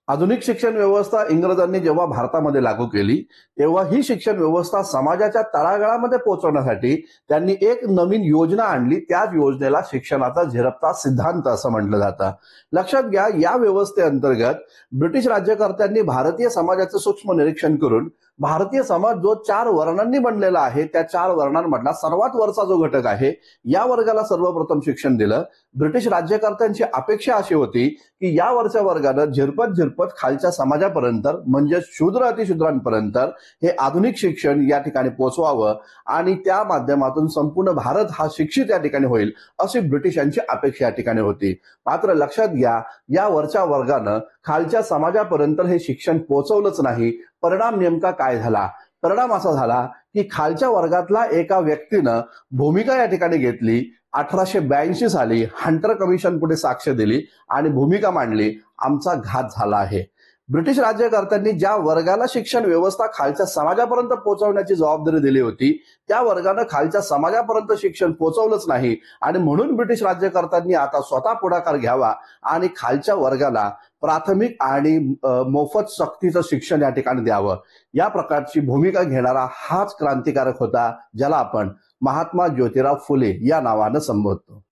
आधुनिक शिक्षण व्यवस्था इंग्रजांनी जेव्हा भारतामध्ये लागू केली तेव्हा ही शिक्षण व्यवस्था समाजाच्या तळागाळामध्ये पोहोचवण्यासाठी त्यांनी एक नवीन योजना आणली. त्याच योजनेला शिक्षणाचा झिरपता सिद्धांत असं म्हटलं जातं. लक्षात घ्या, या व्यवस्थेअंतर्गत ब्रिटिश राज्यकर्त्यांनी भारतीय समाजाचं सूक्ष्म निरीक्षण करून भारतीय समाज जो 4 वर्णांनी बनलेला आहे त्या 4 वर्णांमधला सर्वात वरचा जो घटक आहे या वर्गाला सर्वप्रथम शिक्षण दिलं. ब्रिटिश राज्यकर्त्यांची अपेक्षा अशी होती की या वरच्या वर्गानं झिरपत झिरपत खालच्या समाजापर्यंत म्हणजे शूद्र अतिशूद्रांपर्यंत हे आधुनिक शिक्षण या ठिकाणी पोहोचवावं आणि त्या माध्यमातून संपूर्ण भारत हा शिक्षित या ठिकाणी होईल अशी ब्रिटिशांची अपेक्षा या ठिकाणी होती. मात्र लक्षात घ्या, या वरच्या वर्गानं खालच्या समाजापर्यंत हे शिक्षण पोहोचवलंच नाही. परिणाम नेमका काय झाला? परिणाम असा झाला की खालच्या वर्गातला एका व्यक्तीनं भूमिका या ठिकाणी घेतली. 1882 साली हंटर कमिशन पुढे साक्ष दिली आणि भूमिका मांडली, आमचा घात झाला आहे. ब्रिटिश राज्यकर्त्यांनी ज्या वर्गाला शिक्षण व्यवस्था खालच्या समाजापर्यंत पोहोचवण्याची जबाबदारी दिली होती त्या वर्गानं खालच्या समाजापर्यंत शिक्षण पोहोचवलंच नाही आणि म्हणून ब्रिटिश राज्यकर्त्यांनी आता स्वतः पुढाकार घ्यावा आणि खालच्या वर्गाला प्राथमिक आणि मोफत सक्तीचं शिक्षण या ठिकाणी द्यावं. या प्रकारची भूमिका घेणारा हाच क्रांतिकारक होता ज्याला आपण महात्मा ज्योतिराव फुले या नावानं संबोधतो.